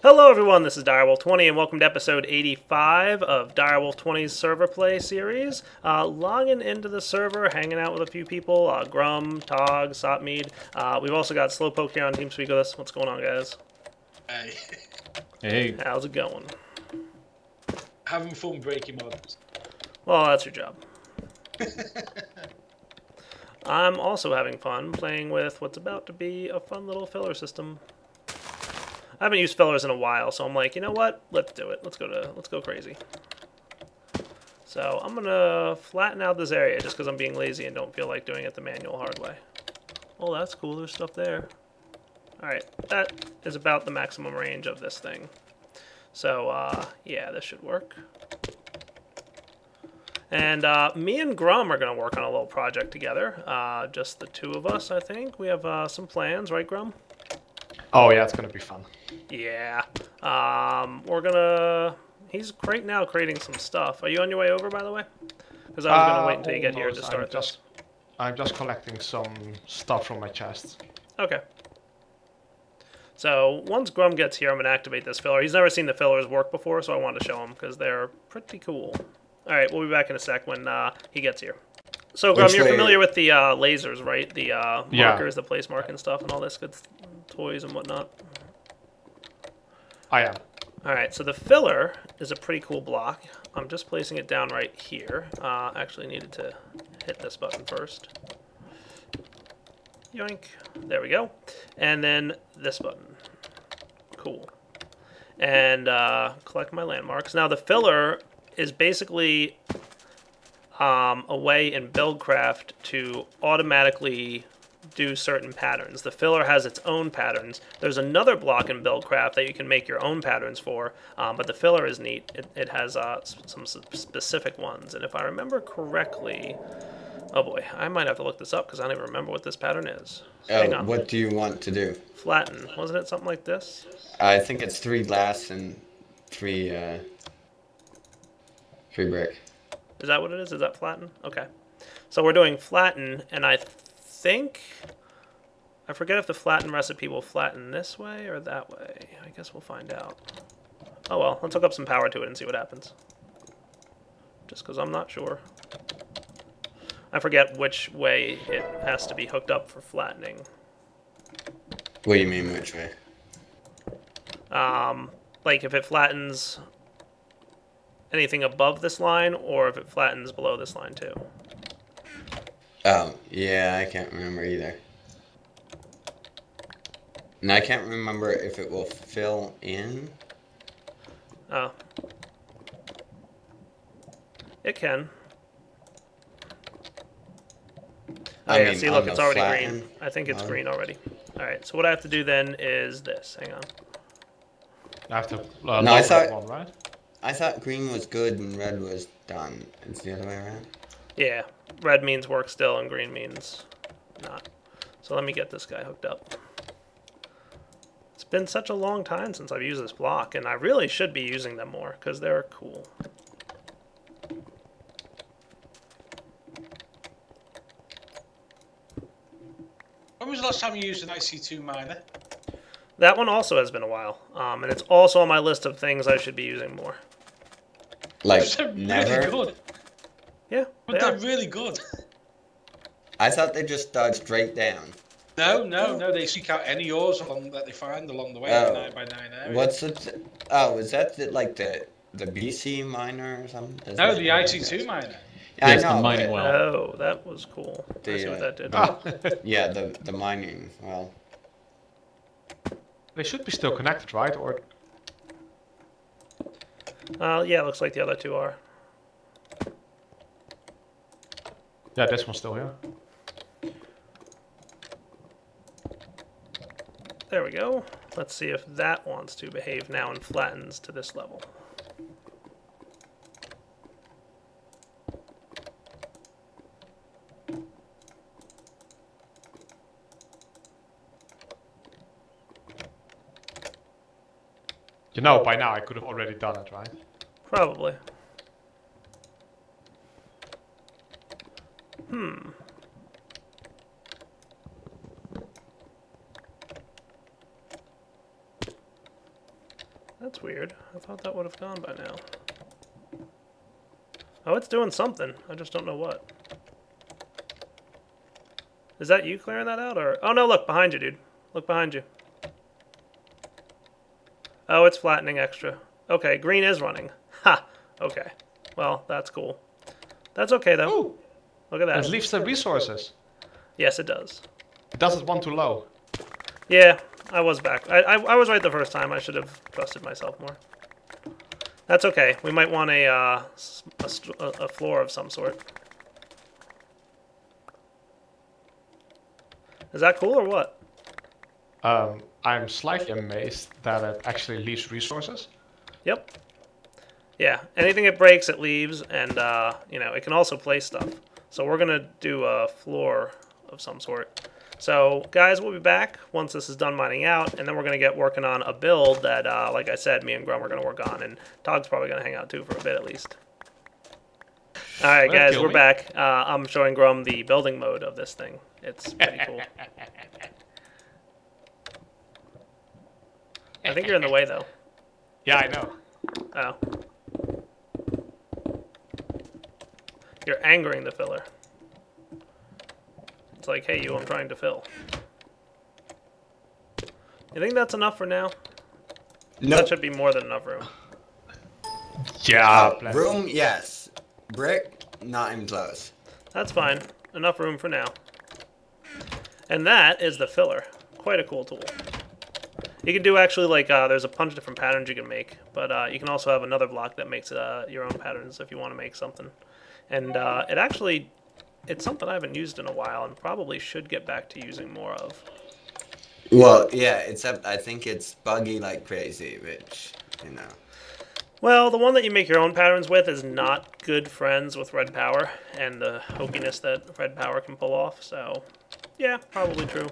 Hello everyone, this is Direwolf20 and welcome to episode 85 of Direwolf20's server play series. Logging into the server, hanging out with a few people, Grumm, Tog, Sotmead. We've also got Slowpoke here on Team Speak with us. What's going on, guys? Hey. Hey. How's it going? Having fun breaking models. Well, that's your job. I'm also having fun playing with what's about to be a fun little filler system. I haven't used fillers in a while, so I'm like, you know what? Let's do it. Let's go crazy. So I'm gonna flatten out this area just because I'm being lazy and don't feel like doing it the manual hard way. Oh, that's cool. There's stuff there. All right, that is about the maximum range of this thing. So yeah, this should work. And me and Grumm are gonna work on a little project together. Just the two of us, I think. We have some plans, right, Grumm? Oh yeah, it's gonna be fun. Yeah. We're gonna... He's right now creating some stuff. Are you on your way over, by the way? Because I was gonna wait until you get here to start this. I'm just collecting some stuff from my chest. Okay. So once Grumm gets here, I'm gonna activate this filler. He's never seen the fillers work before, so I wanted to show him because they're pretty cool. All right, we'll be back in a sec when he gets here. So Grumm, you're familiar with the lasers, right? The markers, the place mark and stuff, and all this good toys and whatnot. I am. All right, so the filler is a pretty cool block. I'm just placing it down right here. Actually needed to hit this button first. Yoink. There we go. And then this button. Cool. And collect my landmarks. Now the filler is basically a way in Buildcraft to automatically do certain patterns. The filler has its own patterns. There's another block in Buildcraft that you can make your own patterns for, but the filler is neat. It has some specific ones, and if I remember correctly, oh boy, I might have to look this up because I don't even remember what this pattern is. Hang on. What do you want to do? Flatten. Wasn't it something like this? I think it's 3 glass and 3 brick. Is that what it is? Is that flatten? Okay. So we're doing flatten, and I think... I forget if the flatten recipe will flatten this way or that way. I guess we'll find out. Oh well, let's hook up some power to it and see what happens. Just because I'm not sure. I forget which way it has to be hooked up for flattening. What do you mean, which way? Like if it flattens anything above this line, or if it flattens below this line too. Oh, yeah, I can't remember either. And I can't remember if it will fill in. Oh. It can. Oh yeah, see look, it's already green. I think it's green already. Alright, so what I have to do then is this. Hang on. I have to no, I thought, one, right? I thought green was good and red was done. It's the other way around. Yeah, red means work still and green means not. So let me get this guy hooked up. It's been such a long time since I've used this block, and I really should be using them more because they're cool. When was the last time you used an IC2 miner? That one also has been a while, and it's also on my list of things I should be using more. Like, They're never? really good. Yeah, But they're really good. I thought they just dug straight down. No, they seek out any ores that they find along the way in the 9x9 area. What's it? Oh, is that like the BC miner or something? No, the IC2 miner. I Yes, know, the mining but- well. Oh, that was cool. I see what that did. Yeah, the mining well. They should be still connected, right? Or Yeah, looks like the other two are. yeah, this one's still here. There we go. Let's see if that wants to behave now and flattens to this level. You know, by now I could have already done it, right? Probably. That's weird. I thought that would have gone by now. Oh, it's doing something. I just don't know what. Is that you clearing that out, or... Oh, no, look, behind you, dude. Look behind you. Oh, it's flattening extra. Okay, green is running. Ha! Okay. Well, that's cool. That's okay, though. Ooh, Look at that. it leaves the resources. Yes, it does. It doesn't want too low. Yeah, I was back. I was right the first time. I should have trusted myself more. That's okay. We might want a floor of some sort. Is that cool or what? I'm slightly amazed that it actually leaves resources. Yep. Yeah, anything it breaks, it leaves, and, you know, it can also place stuff. So we're going to do a floor of some sort. So, guys, we'll be back once this is done mining out, and then we're going to get working on a build that, like I said, me and Grumm are going to work on, and Todd's probably going to hang out, too, for a bit at least. Alright, guys, we're back. I'm showing Grumm the building mode of this thing. It's pretty cool. I think you're in the way, though. Yeah, I know. Oh. You're angering the filler. It's like, hey, you, I'm trying to fill. You think that's enough for now? No. That should be more than enough room. Yeah, plenty. Room, yes. Brick, not even close. That's fine. Enough room for now. And that is the filler. Quite a cool tool. You can do actually, like, there's a bunch of different patterns you can make, but you can also have another block that makes your own patterns if you want to make something. And it actually, it's something I haven't used in a while and probably should get back to using more of. Well, yeah, except I think it's buggy like crazy, which, you know. Well, the one that you make your own patterns with is not good friends with red power and the hokiness that red power can pull off, so yeah, probably true.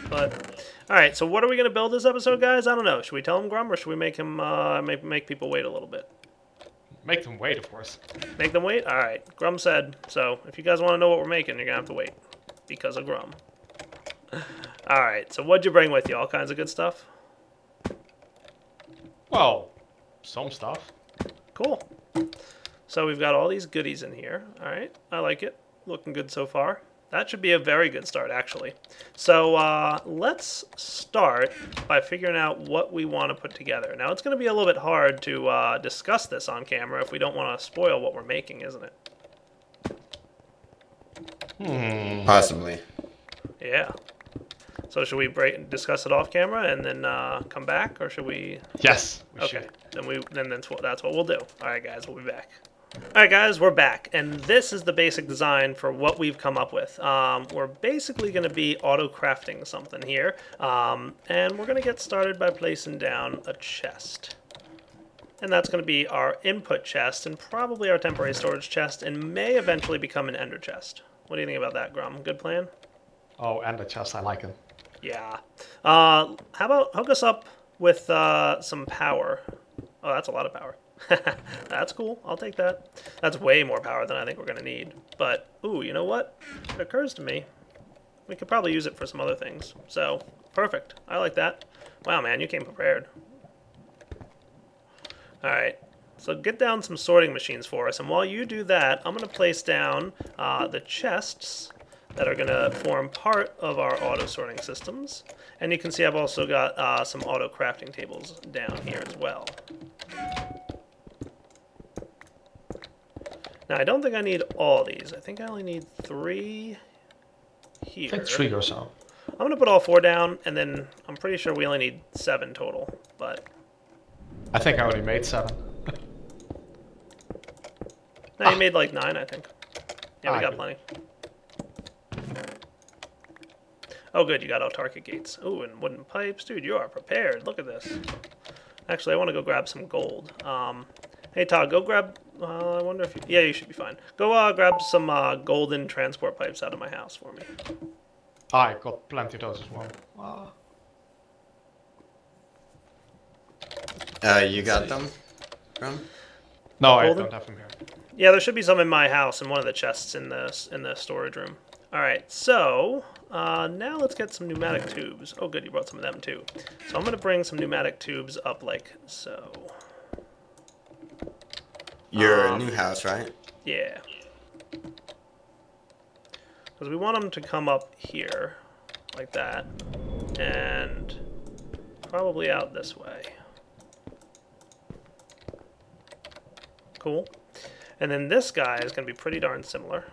But, alright, so what are we going to build this episode, guys? I don't know. Should we tell him, Grumm, or should we make him, make people wait a little bit? Make them wait, of course. Make them wait? Alright, Grumm said, so if you guys want to know what we're making, you're going to have to wait. Because of Grumm. Alright, so what'd you bring with you? All kinds of good stuff? Well, some stuff. Cool. So we've got all these goodies in here. Alright, I like it. Looking good so far. That should be a very good start, actually. So let's start by figuring out what we want to put together. Now, it's going to be a little bit hard to discuss this on camera if we don't want to spoil what we're making, isn't it? Possibly. Yeah. So should we discuss it off camera and then come back, or should we? Yes, we Okay. should. Then that's what we'll do. All right, guys, we'll be back. Alright guys, we're back, and this is the basic design for what we've come up with. We're basically going to be auto-crafting something here, and we're going to get started by placing down a chest. And that's going to be our input chest, and probably our temporary storage chest, and may eventually become an ender chest. What do you think about that, Grumm? Good plan? Oh, and the chest, I like him. Yeah. How about hook us up with some power? Oh, that's a lot of power. That's cool. I'll take that. That's way more power than I think we're going to need. But, ooh, you know what? It occurs to me. We could probably use it for some other things. So, perfect. I like that. Wow, man, you came prepared. Alright. So get down some sorting machines for us. And while you do that, I'm going to place down the chests that are going to form part of our auto-sorting systems. And you can see I've also got some auto-crafting tables down here as well. Now, I don't think I need all these. I think I only need 3 here. I think 3 or so. I'm going to put all 4 down, and then I'm pretty sure we only need 7 total. But I think I only made 7. no, you made like 9, I think. Yeah, we got plenty. Oh, good, you got autarkic gates. Ooh, and wooden pipes. Dude, you are prepared. Look at this. Actually, I want to go grab some gold. Hey, Todd, go grab... I wonder if you... Yeah, you should be fine. Go grab some golden transport pipes out of my house for me. I got plenty of those as well. You got them? Grumm? No, Golden? I don't have them here. Yeah, there should be some in my house in one of the chests in the storage room. All right, so now let's get some pneumatic tubes. Oh, good, you brought some of them too. So I'm going to bring some pneumatic tubes up like so. Your new house, right? Yeah. Because we want them to come up here, like that, and probably out this way. Cool. And then this guy is going to be pretty darn similar.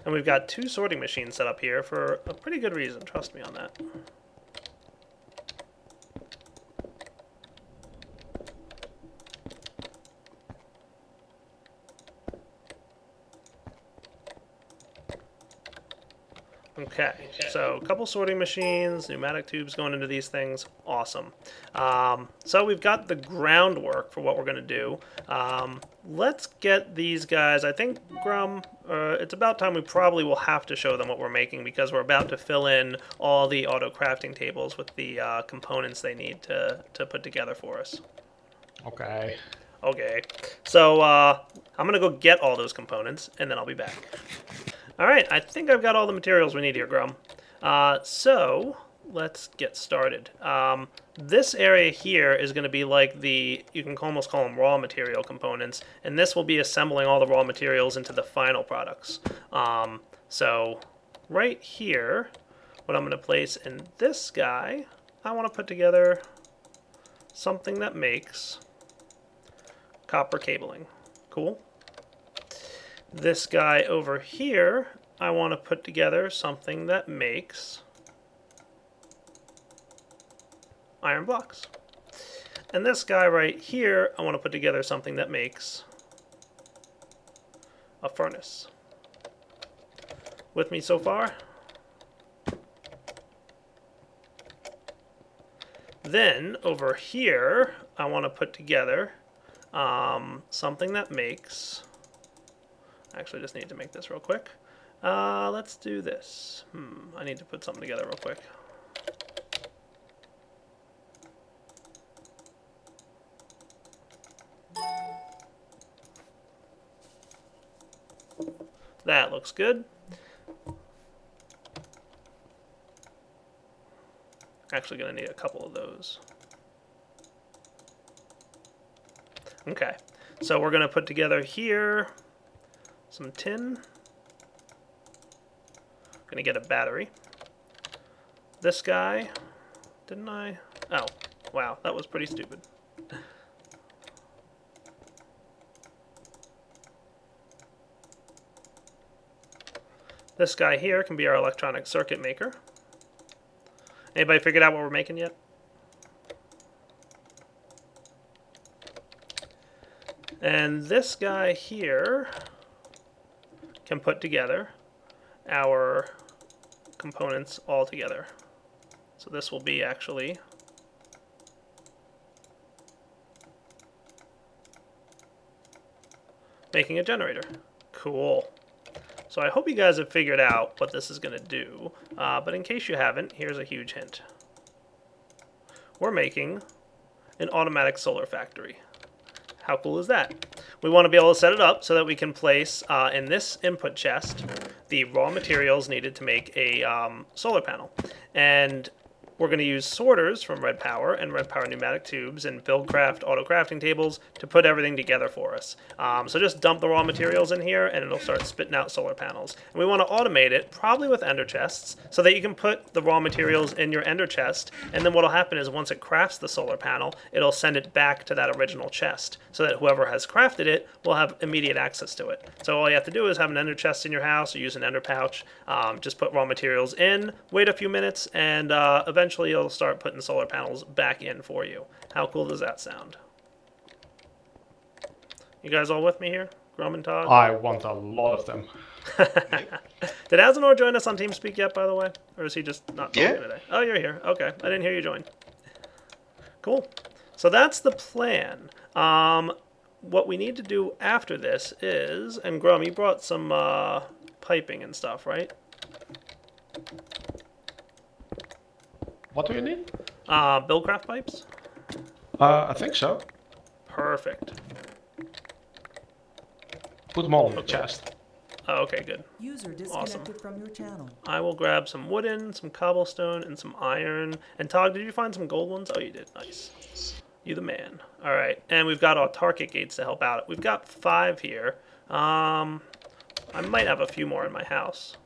And we've got 2 sorting machines set up here for a pretty good reason, trust me on that. Okay, so a couple sorting machines, pneumatic tubes going into these things, awesome. So we've got the groundwork for what we're going to do. Let's get these guys, I think, Grumm, it's about time we probably will have to show them what we're making because we're about to fill in all the auto crafting tables with the components they need to put together for us. Okay. Okay, so I'm going to go get all those components and then I'll be back. Alright, I think I've got all the materials we need here, Grumm. So, let's get started. This area here is going to be like the, you can almost call them raw material components, and this will be assembling all the raw materials into the final products. So, right here, what I'm going to place in this guy, I want to put together something that makes copper cabling. Cool. This guy over here, I want to put together something that makes iron blocks. And this guy right here, I want to put together something that makes a furnace. With me so far? Then, over here, I want to put together something that makes... Actually, just need to make this real quick. Let's do this. I need to put something together real quick. That looks good. Actually going to need a couple of those. Okay, so we're going to put together here some tin. I'm going to get a battery. This guy, didn't I? Oh, wow, that was pretty stupid. This guy here can be our electronic circuit maker. Anybody figured out what we're making yet? And this guy here can put together our components all together. So this will be actually making a generator. Cool. So I hope you guys have figured out what this is going to do, but in case you haven't, here's a huge hint. We're making an automatic solar factory. How cool is that? We want to be able to set it up so that we can place in this input chest the raw materials needed to make a solar panel. And we're going to use sorters from Red Power and Red Power pneumatic tubes and BuildCraft auto crafting tables to put everything together for us. So just dump the raw materials in here and it'll start spitting out solar panels. And we want to automate it, probably with ender chests, so that you can put the raw materials in your ender chest, and then what'll happen is once it crafts the solar panel, it'll send it back to that original chest, so that whoever has crafted it will have immediate access to it. So all you have to do is have an ender chest in your house or use an ender pouch, just put raw materials in, wait a few minutes, and eventually you'll start putting solar panels back in for you. How cool does that sound? You guys all with me here? Grumm and Todd? I want a lot of them. Did Azenor join us on TeamSpeak yet, by the way? Or is he just not talking today? Oh, you're here. Okay. I didn't hear you join. Cool. So that's the plan. What we need to do after this is... And Grumm, you brought some piping and stuff, right? What do you need? BuildCraft pipes? I think so. Perfect. Put them all in the chest. Oh, okay, good. User disconnected from your channel. I will grab some wooden, some cobblestone, and some iron. And Tog, did you find some gold ones? Oh, you did. Nice. You the man. All right, and we've got our target gates to help out. We've got 5 here. I might have a few more in my house.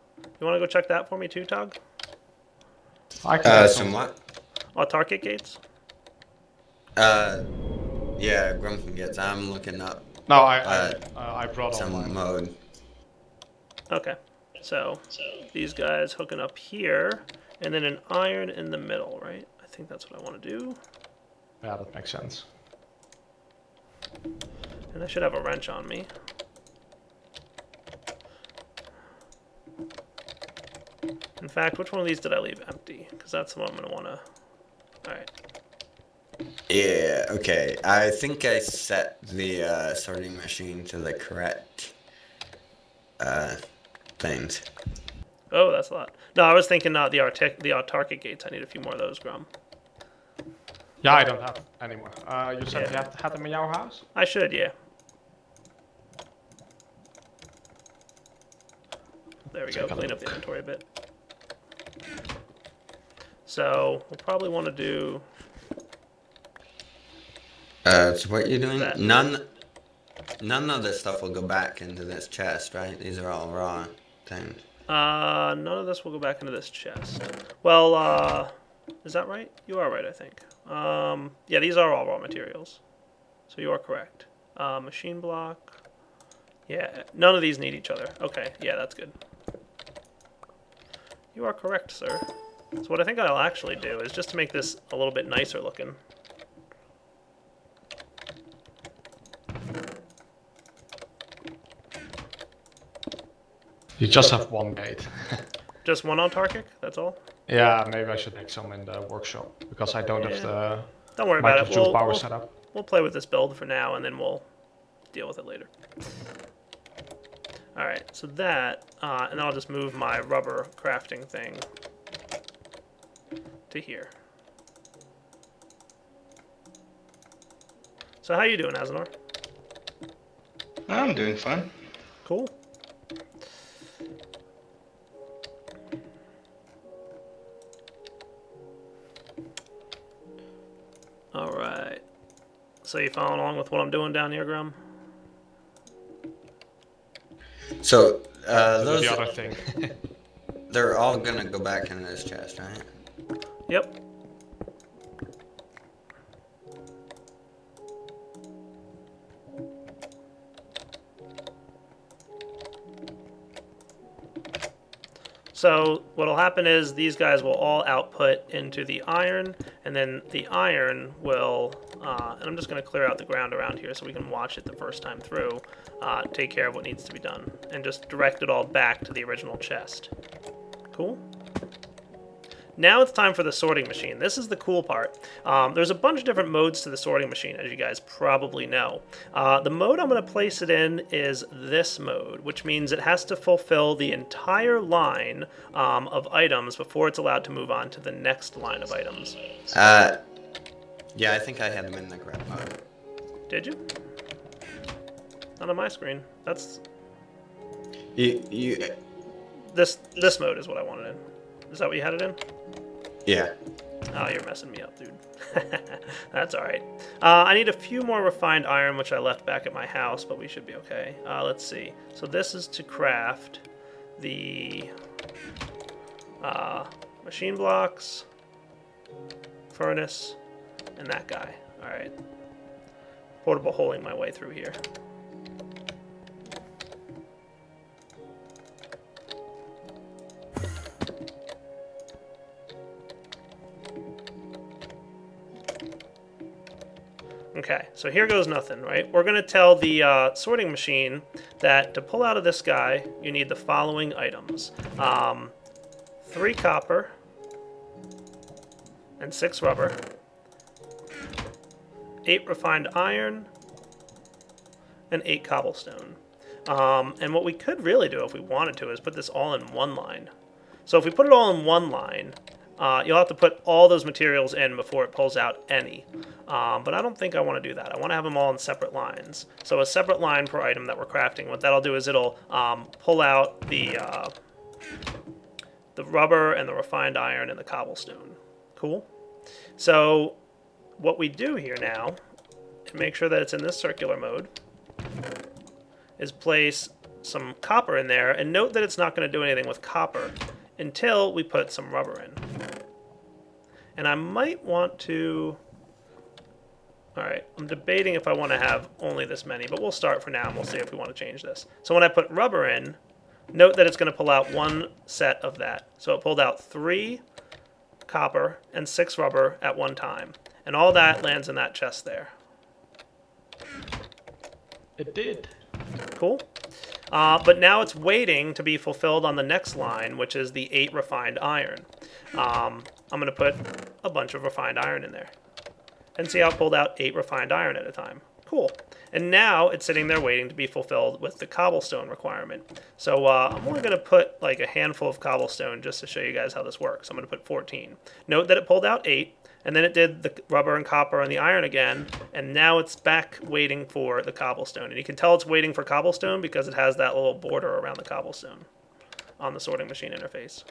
You want to go check that for me too, Tog? I can Some what? Our target gates? Yeah, Grumm can get. I'm looking up No, I brought some all mine. mode. Okay. So these guys hooking up here, and then an iron in the middle, right? I think that's what I want to do. Yeah, that makes sense. And I should have a wrench on me. In fact, which one of these did I leave empty? Because that's the one I'm going to want to... Alright. Yeah, okay. I think I set the sorting machine to the correct things. Oh, that's a lot. No, I was thinking the autarkic gates. I need a few more of those, Grumm. Yeah, I don't have any more. You said Yeah. you had them in your house? I should, yeah. There we go. Clean up the inventory a bit. So we'll probably want to do. So what you're doing? That. None of this stuff will go back into this chest, right? These are all raw things. None of this will go back into this chest. Well, is that right? You are right, I think. Yeah, these are all raw materials. So you are correct. Machine block. Yeah, none of these need each other. Okay, yeah, that's good. You are correct, sir. So what I think I'll actually do is just to make this a little bit nicer looking. You just have one gate. Just one autarkic, that's all? Yeah, maybe I should make some in the workshop because I don't have the Don't worry about it. microjoule power setup. We'll play with this build for now, and then we'll deal with it later. Alright, so that, and then I'll just move my rubber crafting thing to here. So how you doing, Asinor? I'm doing fine. Cool. Alright. So you following along with what I'm doing down here, Grumm? So That's those the other thing. they're all gonna go back into this chest, right? Yep. So what'll happen is these guys will all output into the iron, and then the iron will, and I'm just going to clear out the ground around here so we can watch it the first time through, take care of what needs to be done, and just direct it all back to the original chest. Cool? Now it's time for the sorting machine. This is the cool part. There's a bunch of different modes to the sorting machine, as you guys probably know. The mode I'm going to place it in is this mode, which means it has to fulfill the entire line of items before it's allowed to move on to the next line of items. Yeah, I think I had them in the correct mode. Did you? Not on my screen. That's You this mode is what I wanted in. Is that what you had it in? Yeah. Oh, you're messing me up, dude. That's alright. I need a few more refined iron, which I left back at my house, but we should be okay. Let's see. So this is to craft the machine blocks, furnace, and that guy. Alright. Portable holing my way through here. Okay, so here goes nothing, right? We're going to tell the sorting machine that to pull out of this guy, you need the following items. 3 copper and 6 rubber, 8 refined iron, and 8 cobblestone. And what we could really do if we wanted to is put this all in one line. So if we put it all in one line, you'll have to put all those materials in before it pulls out any. But I don't think I want to do that. I want to have them all in separate lines. So a separate line per item that we're crafting. What that'll do is it'll pull out the rubber and the refined iron and the cobblestone. Cool. So what we do here now, to make sure that it's in this circular mode, is place some copper in there, and note that it's not going to do anything with copper until we put some rubber in. And I might want to... Alright, I'm debating if I want to have only this many, but we'll start for now and we'll see if we want to change this. So when I put rubber in, note that it's going to pull out one set of that. So it pulled out 3 copper and 6 rubber at one time. And all that lands in that chest there. It did. Cool. But now it's waiting to be fulfilled on the next line, which is the 8 refined iron. I'm going to put a bunch of refined iron in there. And see how it pulled out 8 refined iron at a time. Cool. And now it's sitting there waiting to be fulfilled with the cobblestone requirement. So I'm only going to put like a handful of cobblestone just to show you guys how this works. I'm going to put 14. Note that it pulled out 8. And then it did the rubber and copper and the iron again, and now it's back waiting for the cobblestone. And you can tell it's waiting for cobblestone because it has that little border around the cobblestone on the sorting machine interface.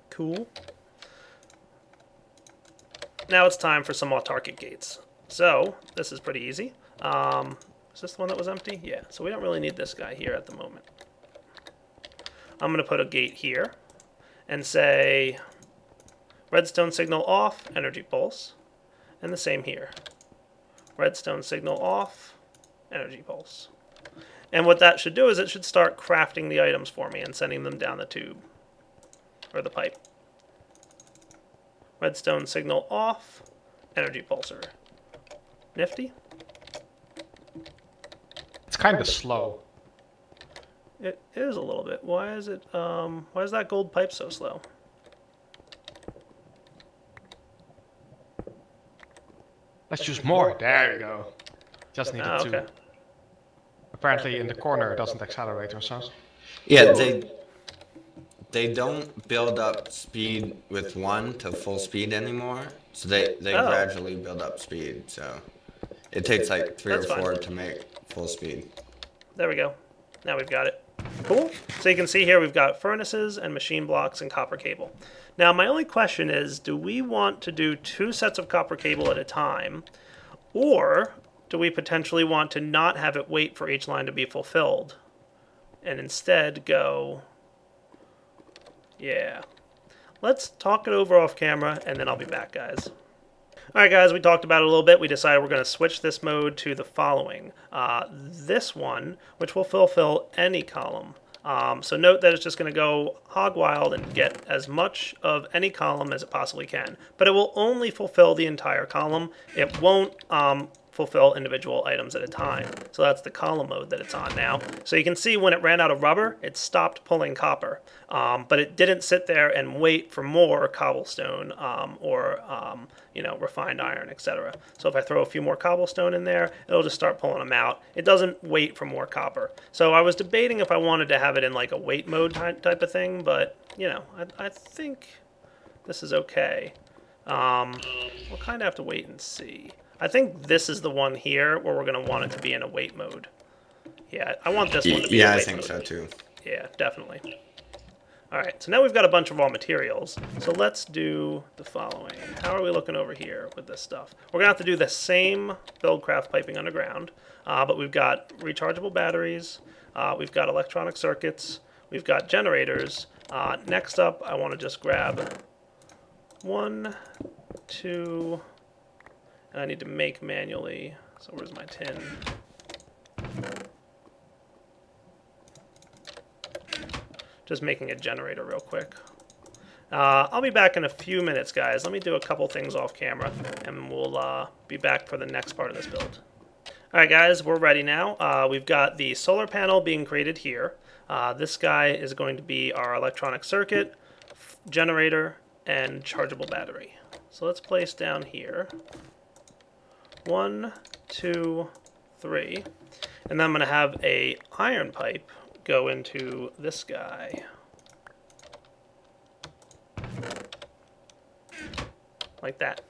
Cool. Now it's time for some autarkic gates. So, this is pretty easy. Is this the one that was empty? Yeah, so we don't really need this guy here at the moment. I'm going to put a gate here and say... redstone signal off, energy pulse, and the same here. Redstone signal off, energy pulse. And what that should do is it should start crafting the items for me and sending them down the tube, or the pipe. Redstone signal off, energy pulsar. Nifty? It's kind of slow. It is a little bit. Why is it, why is that gold pipe so slow? Let's use more. There you go. Just needed okay. to. Apparently in the corner it doesn't accelerate or something. Yeah, they don't build up speed with 1 to full speed anymore. So they gradually build up speed. So it takes like 3 or 4 to make full speed. There we go. Now we've got it. Cool. So you can see here we've got furnaces and machine blocks and copper cable. Now my only question is, do we want to do 2 sets of copper cable at a time, or do we potentially want to not have it wait for each line to be fulfilled and instead go... Yeah. Let's talk it over off camera and then I'll be back, guys. Alright guys, we talked about it a little bit. We decided we're going to switch this mode to the following. This one, which will fulfill any column. So note that it's just going to go hog wild and get as much of any column as it possibly can. But it will only fulfill the entire column. It won't fulfill individual items at a time. So that's the column mode that it's on now. So you can see when it ran out of rubber, it stopped pulling copper. But it didn't sit there and wait for more cobblestone or you know, refined iron, etc. So if I throw a few more cobblestone in there, it'll just start pulling them out. It doesn't wait for more copper. So I was debating if I wanted to have it in like a wait mode type of thing, but you know, I think this is okay. We'll kind of have to wait and see. I think this is the one here where we're going to want it to be in a wait mode. Yeah, I want this one to be in a wait mode. Yeah, I think so too. Yeah, definitely. Alright, so now we've got a bunch of raw materials. So let's do the following. How are we looking over here with this stuff? We're going to have to do the same buildcraft piping underground, but we've got rechargeable batteries, we've got electronic circuits, we've got generators. Next up, I want to just grab 1, 2... I need to make manually. So where's my tin? Just making a generator real quick. I'll be back in a few minutes, guys. Let me do a couple things off camera, and we'll be back for the next part of this build. Alright guys, we're ready now. We've got the solar panel being created here. This guy is going to be our electronic circuit, generator, and chargeable battery. So let's place down here 1, 2, 3, and then I'm going to have a iron pipe go into this guy. like that.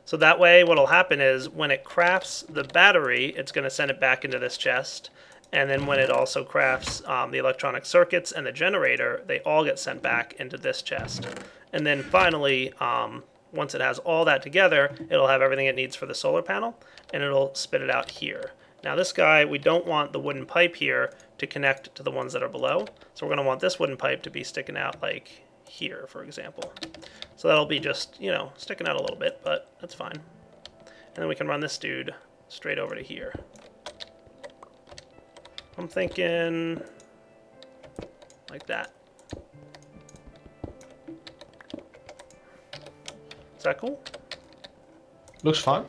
So that way what'll happen is when it crafts the battery, it's going to send it back into this chest. And then when it also crafts the electronic circuits and the generator, they all get sent back into this chest. And then finally, once it has all that together, it'll have everything it needs for the solar panel, and it'll spit it out here. Now this guy, we don't want the wooden pipe here to connect to the ones that are below. So we're going to want this wooden pipe to be sticking out like here, for example. So that'll be just, you know, sticking out a little bit, but that's fine. And then we can run this dude straight over to here. I'm thinking like that. Is that cool? Looks fine.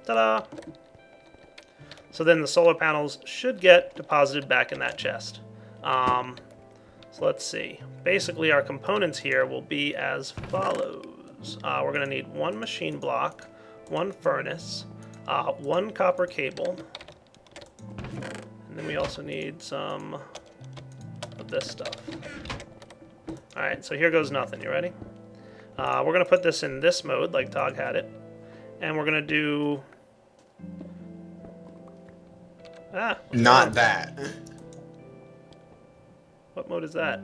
Ta-da! So then the solar panels should get deposited back in that chest. So let's see. Basically, our components here will be as follows. We're going to need one machine block, one furnace, one copper cable, and then we also need some of this stuff. Alright, so here goes nothing. You ready? We're going to put this in this mode, like Tog had it, and we're going to do... Not that. What mode is that?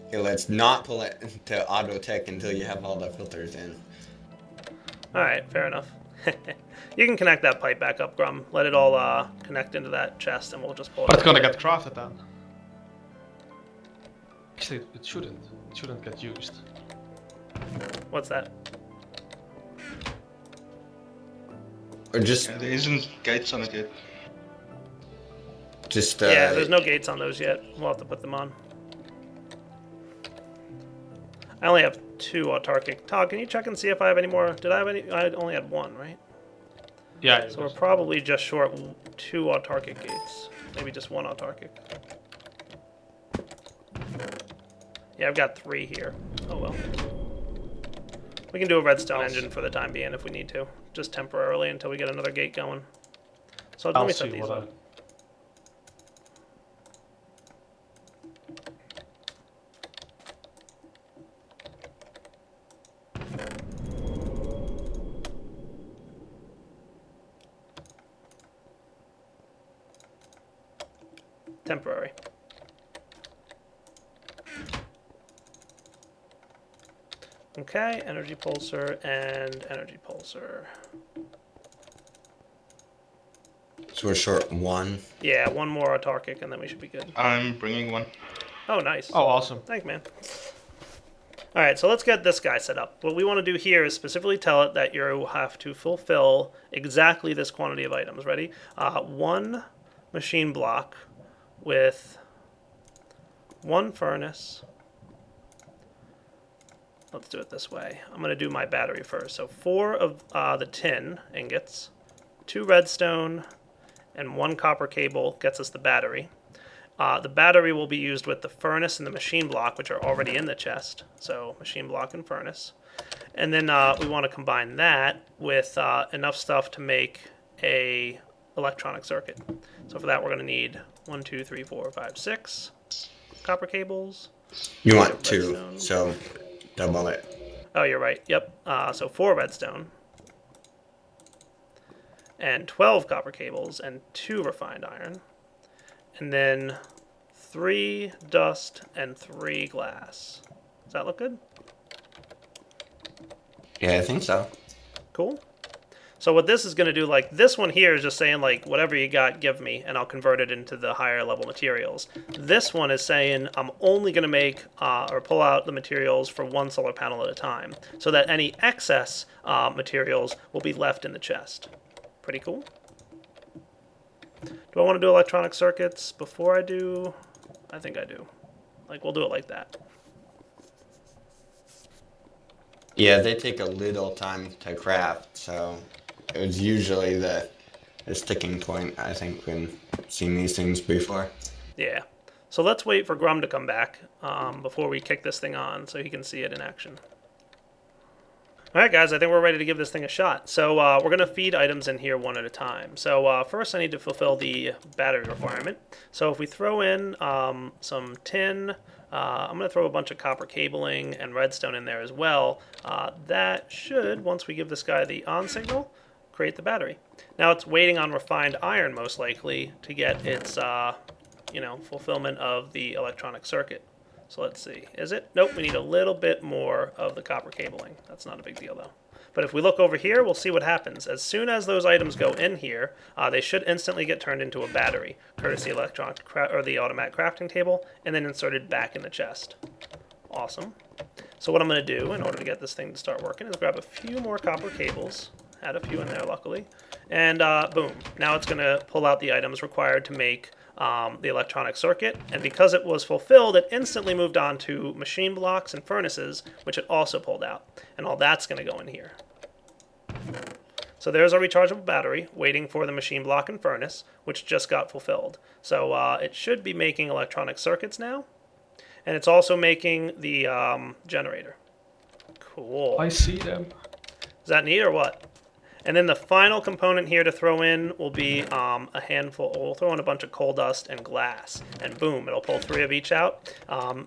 Okay, let's not pull it to auto tech until you have all the filters in. Alright, fair enough. You can connect that pipe back up, Grumm. Let it all connect into that chest and we'll just pull it. But it's gonna get crafted then. Actually, it shouldn't. It shouldn't get used. What's that? Or just... Yeah, there isn't gates on it yet. Just, yeah, there's no gates on those yet. We'll have to put them on. I only have 2 autarkic. Todd, can you check and see if I have any more? Did I have any? I only had 1, right? Yeah. So we're probably just short 2 autarkic gates. Maybe just 1 autarkic. Yeah, I've got 3 here. Oh well. We can do a redstone engine for the time being if we need to. Just temporarily until we get another gate going. So let me set these up. Temporary. Okay, energy pulsar and energy pulsar. So we're short 1. Yeah, 1 more autarkic and then we should be good. I'm bringing 1. Oh, nice. Oh, awesome. Thanks, man. Alright, so let's get this guy set up. What we want to do here is specifically tell it that you have to fulfill exactly this quantity of items. Ready? 1 machine block with 1 furnace. Let's do it this way. I'm going to do my battery first. So 4 of the tin ingots, 2 redstone, and 1 copper cable gets us the battery. The battery will be used with the furnace and the machine block, which are already in the chest. So machine block and furnace. And then we want to combine that with enough stuff to make a electronic circuit. So for that we're going to need 1, 2, 3, 4, 5, 6 copper cables. You want 2, so double it. Oh, you're right. Yep. So 4 redstone. And 12 copper cables and 2 refined iron. And then 3 dust and 3 glass. Does that look good? Yeah, I think so. Cool. So what this is going to do, like this one here is just saying like whatever you got, give me, and I'll convert it into the higher level materials. This one is saying I'm only going to make or pull out the materials for 1 solar panel at a time, so that any excess materials will be left in the chest. Pretty cool. Do I want to do electronic circuits before I do? I think I do. Like we'll do it like that. Yeah, they take a little time to craft, so it was usually the sticking point, I think, when seeing these things before. Yeah. So let's wait for Grumm to come back before we kick this thing on so he can see it in action. Alright guys, I think we're ready to give this thing a shot. So we're going to feed items in here one at a time. So first I need to fulfill the battery requirement. So if we throw in some tin, I'm going to throw a bunch of copper cabling and redstone in there as well. That should, once we give this guy the on signal, create the battery. Now it's waiting on refined iron most likely to get its fulfillment of the electronic circuit. So let's see. Is it? Nope, we need a little bit more of the copper cabling. That's not a big deal, though. But if we look over here, we'll see what happens. As soon as those items go in here, they should instantly get turned into a battery, courtesy the automatic crafting table, and then inserted back in the chest. Awesome. So what I'm going to do in order to get this thing to start working is grab a few more copper cables. Add a few in there, luckily. And boom. Now it's going to pull out the items required to make the electronic circuit, and because it was fulfilled, it instantly moved on to machine blocks and furnaces, which it also pulled out, and all that's going to go in here. So there's our rechargeable battery waiting for the machine block and furnace, which just got fulfilled. So it should be making electronic circuits now, and it's also making the generator. Cool. I see them. Is that neat or what? And then the final component here to throw in will be a handful. We'll throw in a bunch of coal dust and glass, and boom, it'll pull 3 of each out.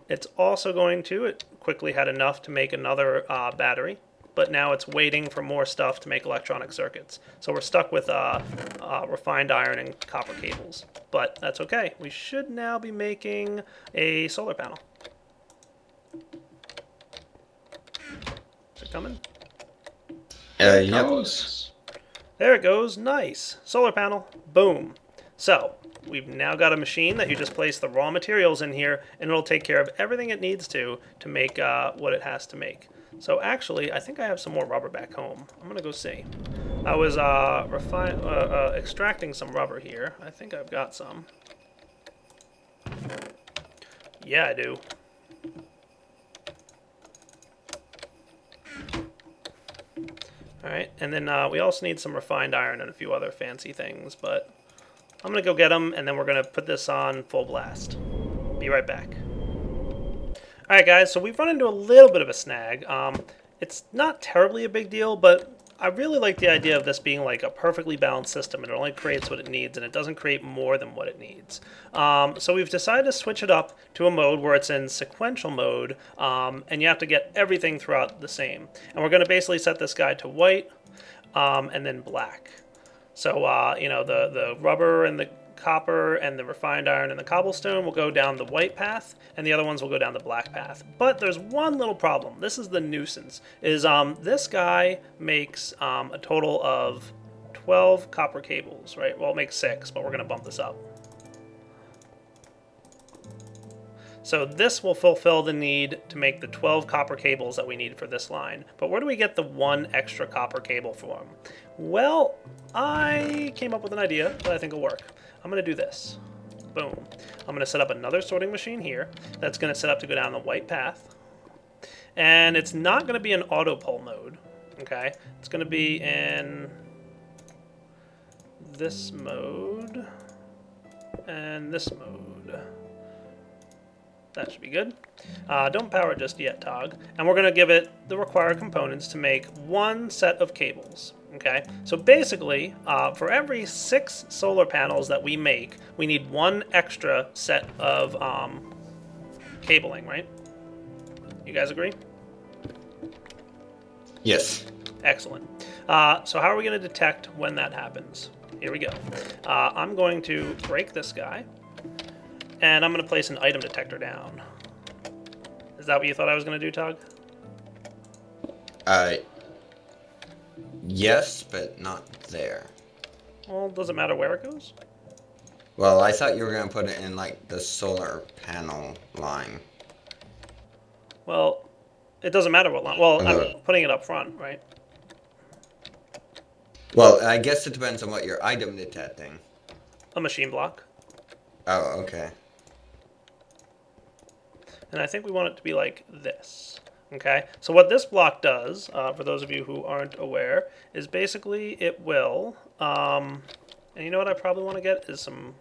It's also going to, it quickly had enough to make another battery, but now it's waiting for more stuff to make electronic circuits. So we're stuck with refined iron and copper cables, but that's okay. We should now be making a solar panel. Is it coming? Yep. There it goes. Nice. Solar panel. Boom. So, we've now got a machine that you just place the raw materials in here, and it'll take care of everything it needs to make what it has to make. So actually, I think I have some more rubber back home. I'm going to go see. I was extracting some rubber here. I think I've got some. Yeah, I do. Alright, and then we also need some refined iron and a few other fancy things, but I'm going to go get them, and then we're going to put this on full blast. Be right back. Alright guys, so we've run into a little bit of a snag. It's not terribly a big deal, but I really like the idea of this being like a perfectly balanced system, and it only creates what it needs, and it doesn't create more than what it needs. So we've decided to switch it up to a mode where it's in sequential mode, and you have to get everything throughout the same. And we're going to basically set this guy to white, and then black. So, the rubber and the copper and the refined iron and the cobblestone will go down the white path, and the other ones will go down the black path. But there's one little problem. This is the nuisance. This guy makes a total of 12 copper cables, right? Well, it makes 6, but we're going to bump this up. So this will fulfill the need to make the 12 copper cables that we need for this line. But where do we get the 1 extra copper cable from? Well, I came up with an idea that I think will work. I'm going to do this. Boom. I'm going to set up another sorting machine here that's going to set up to go down the white path. And it's not going to be in auto pull mode. Okay? It's going to be in this mode and this mode. That should be good. Don't power it just yet, Tog. And we're going to give it the required components to make 1 set of cables. Okay? So basically, for every 6 solar panels that we make, we need 1 extra set of cabling, right? You guys agree? Yes. Excellent. So how are we going to detect when that happens? Here we go. I'm going to break this guy. And I'm going to place an item detector down. Is that what you thought I was going to do, Tog? Yes, but not there. Well, does it matter where it goes? Well, I thought you were going to put it in, like, the solar panel line. Well, it doesn't matter what line. Well, I'm putting it up front, right? Well, I guess it depends on what you're item detecting. A machine block. Oh, okay. And I think we want it to be like this. Okay? So what this block does, for those of you who aren't aware, is basically it will... and you know what I probably want to get is some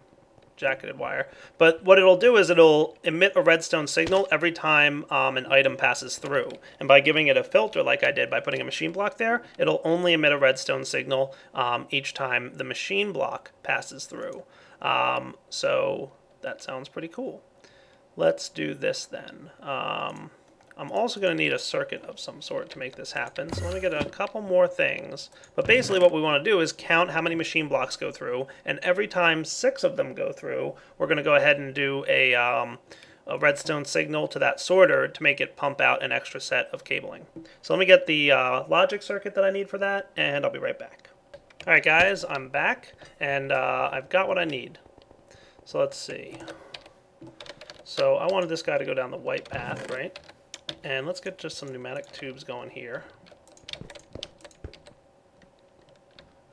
jacketed wire. But what it'll do is it'll emit a redstone signal every time an item passes through. And by giving it a filter like I did by putting a machine block there, it'll only emit a redstone signal each time the machine block passes through. So that sounds pretty cool. Let's do this then. I'm also going to need a circuit of some sort to make this happen. So let me get a couple more things. But basically what we want to do is count how many machine blocks go through. And every time 6 of them go through, we're going to go ahead and do a redstone signal to that sorter to make it pump out an extra set of cabling. So let me get the logic circuit that I need for that, and I'll be right back. Alright guys, I'm back, and I've got what I need. So let's see. So I wanted this guy to go down the white path, right? And let's get just some pneumatic tubes going here.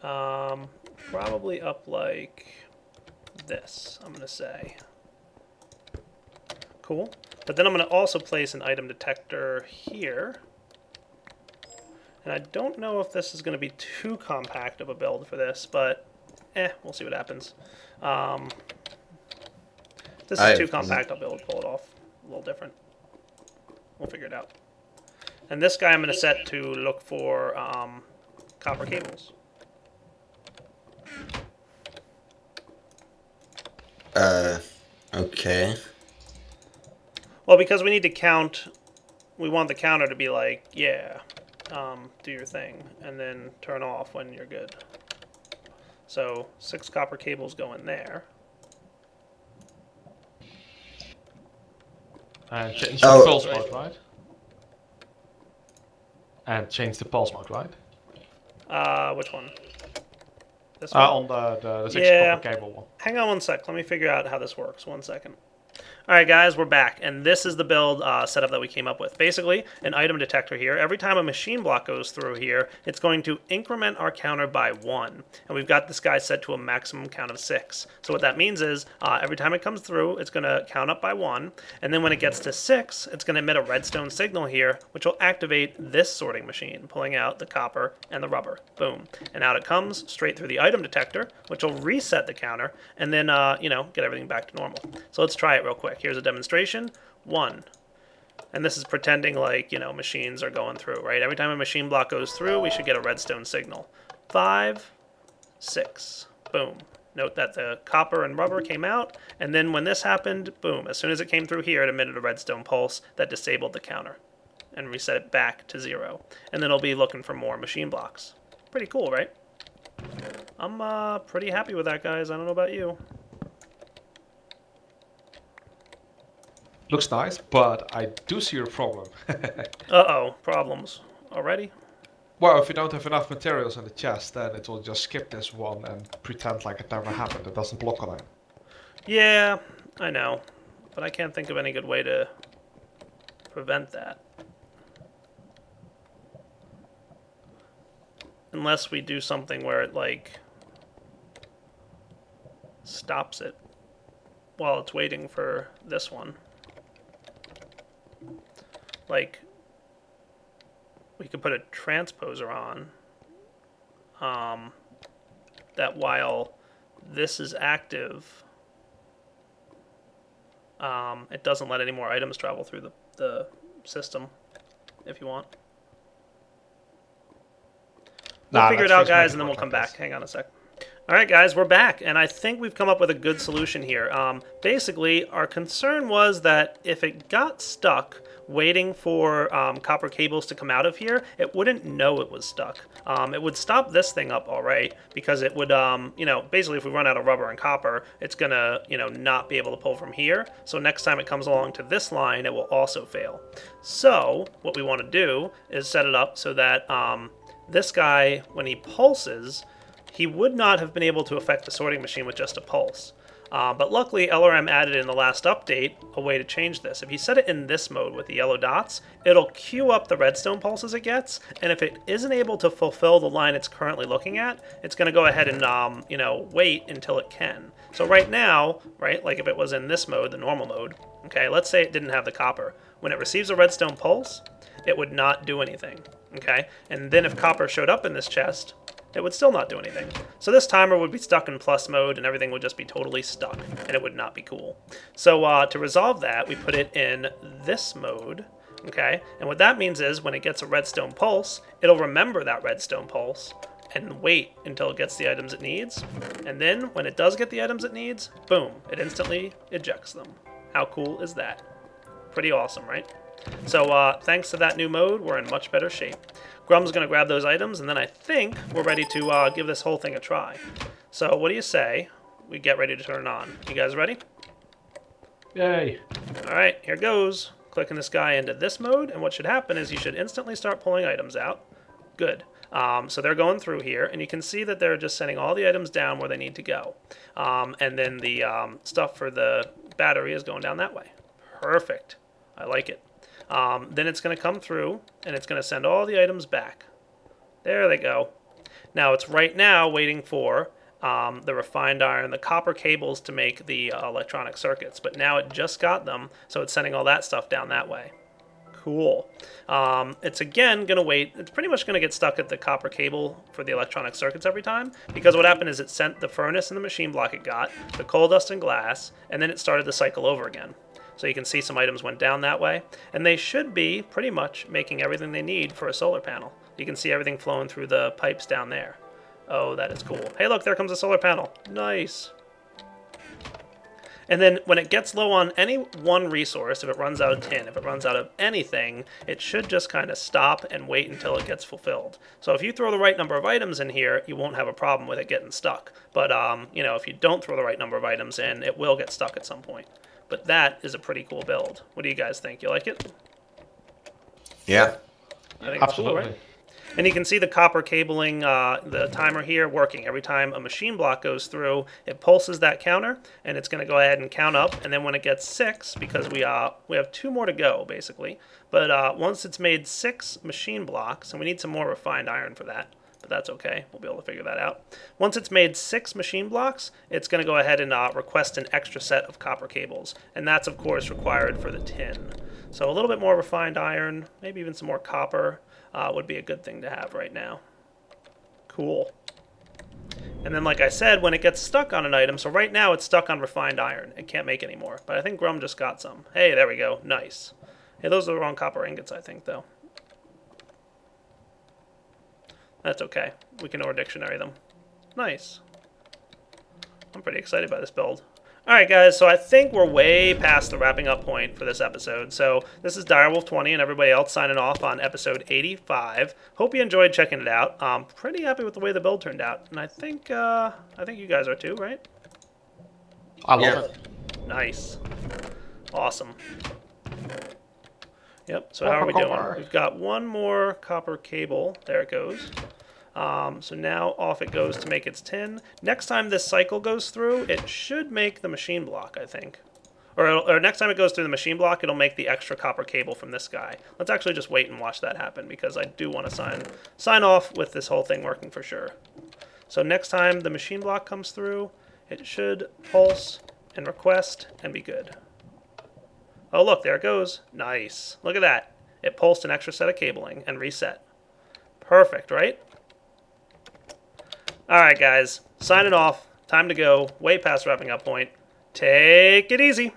Probably up like this, I'm going to say. Cool. But then I'm going to also place an item detector here. And I don't know if this is going to be too compact of a build for this, but we'll see what happens. If this is too compact, I'll be able to pull it off a little different. We'll figure it out. And this guy I'm going to set to look for copper cables. Okay. Well, because we need to count, we want the counter to be like, yeah, do your thing, and then turn off when you're good. So 6 copper cables go in there. And change the pulse mode, right? And change the pulse mode, right? Which one? This one? On the 6 copper cable one. Hang on one sec. Let me figure out how this works. 1 second. Alright guys, we're back, and this is the build setup that we came up with. Basically, an item detector here. Every time a machine block goes through here, it's going to increment our counter by 1. And we've got this guy set to a maximum count of 6. So what that means is, every time it comes through, it's going to count up by 1. And then when it gets to 6, it's going to emit a redstone signal here, which will activate this sorting machine, pulling out the copper and the rubber. Boom. And out it comes, straight through the item detector, which will reset the counter, and then, get everything back to normal. So let's try it real quick. Here's a demonstration. 1. And this is pretending like, machines are going through, right? Every time a machine block goes through, we should get a redstone signal. 5, 6. Boom. Note that the copper and rubber came out, and then when this happened, boom. As soon as it came through here, it emitted a redstone pulse that disabled the counter and reset it back to 0. And then it'll be looking for more machine blocks. Pretty cool, right? I'm pretty happy with that, guys. I don't know about you. Looks nice, but I do see a problem. Uh-oh, problems. Already? Well, if you don't have enough materials in the chest, then it will just skip this one and pretend like it never happened. It doesn't block on it. Yeah, I know. But I can't think of any good way to prevent that. Unless we do something where it, stops it while it's waiting for this one. We could put a transposer on that while this is active, it doesn't let any more items travel through the system, if you want. We'll figure it out, guys, and then we'll come back. Hang on a sec. Alright guys, we're back, and I think we've come up with a good solution here. Basically, our concern was that if it got stuck waiting for copper cables to come out of here, it wouldn't know it was stuck. It would stop this thing up alright, because it would, basically if we run out of rubber and copper, it's going to, not be able to pull from here. So next time it comes along to this line, it will also fail. So, what we want to do is set it up so that this guy, when he pulses, he would not have been able to affect the sorting machine with just a pulse. But luckily, LRM added in the last update a way to change this. If you set it in this mode with the yellow dots, it'll queue up the redstone pulses it gets, and if it isn't able to fulfill the line it's currently looking at, it's going to go ahead and, wait until it can. So right now, right, like if it was in this mode, the normal mode, okay, let's say it didn't have the copper. When it receives a redstone pulse, it would not do anything, okay? And then if copper showed up in this chest, it would still not do anything. So this timer would be stuck in plus mode and everything would just be totally stuck and it would not be cool. So to resolve that, we put it in this mode, okay? And what that means is when it gets a redstone pulse, it'll remember that redstone pulse and wait until it gets the items it needs. And then when it does get the items it needs, boom, it instantly ejects them. How cool is that? Pretty awesome, right? So thanks to that new mode, we're in much better shape. Grumm's going to grab those items, and then I think we're ready to give this whole thing a try. So what do you say we get ready to turn it on? You guys ready? Yay. All right, here goes. Clicking this guy into this mode, and what should happen is you should instantly start pulling items out. Good. So they're going through here, and you can see that they're just sending all the items down where they need to go. And then the stuff for the battery is going down that way. Perfect. I like it. Then it's going to come through, and it's going to send all the items back. There they go. Now it's right now waiting for the refined iron, the copper cables to make the electronic circuits. But now it just got them, so it's sending all that stuff down that way. Cool. It's again going to wait. It's pretty much going to get stuck at the copper cable for the electronic circuits every time, because what happened is it sent the furnace and the machine block it got, the coal dust and glass, and then it started the cycle over again. So you can see some items went down that way, and they should be pretty much making everything they need for a solar panel. You can see everything flowing through the pipes down there. Oh, that is cool. Hey, look, there comes a solar panel. Nice. And then when it gets low on any one resource, if it runs out of tin, if it runs out of anything, it should just kind of stop and wait until it gets fulfilled. So if you throw the right number of items in here, you won't have a problem with it getting stuck. But, you know, if you don't throw the right number of items in, it will get stuck at some point. But that is a pretty cool build. What do you guys think? You like it? Yeah. I think it's cool, right? And you can see the copper cabling, the timer here working. Every time a machine block goes through, it pulses that counter, and it's going to go ahead and count up. And then when it gets 6, because we have 2 more to go, basically. But once it's made 6 machine blocks, and we need some more refined iron for that, but that's okay. We'll be able to figure that out. Once it's made 6 machine blocks, it's going to go ahead and request an extra set of copper cables. And that's, of course, required for the tin. So a little bit more refined iron, maybe even some more copper, would be a good thing to have right now. Cool. And then, like I said, when it gets stuck on an item, so right now it's stuck on refined iron. It can't make any more. But I think Grumm just got some. Hey, there we go. Nice. Hey, those are the wrong copper ingots, I think, though. That's okay. We can Ore Dictionary them. Nice. I'm pretty excited by this build. Alright guys, so I think we're way past the wrapping up point for this episode. So this is Direwolf20 and everybody else signing off on episode 85. Hope you enjoyed checking it out. I'm pretty happy with the way the build turned out. And I think you guys are too, right? I love it. Nice. Awesome. Yep, so how are we doing? We've got one more copper cable. There it goes. So now off it goes to make its tin. Next time this cycle goes through, it should make the machine block, I think. Or next time it goes through the machine block, it'll make the extra copper cable from this guy. Let's actually just wait and watch that happen, because I do want to sign off with this whole thing working for sure. So next time the machine block comes through, it should pulse and request and be good. Oh, look, there it goes. Nice. Look at that. It pulsed an extra set of cabling and reset. Perfect, right? Alright, guys. Signing off. Time to go. Way past wrapping up point. Take it easy.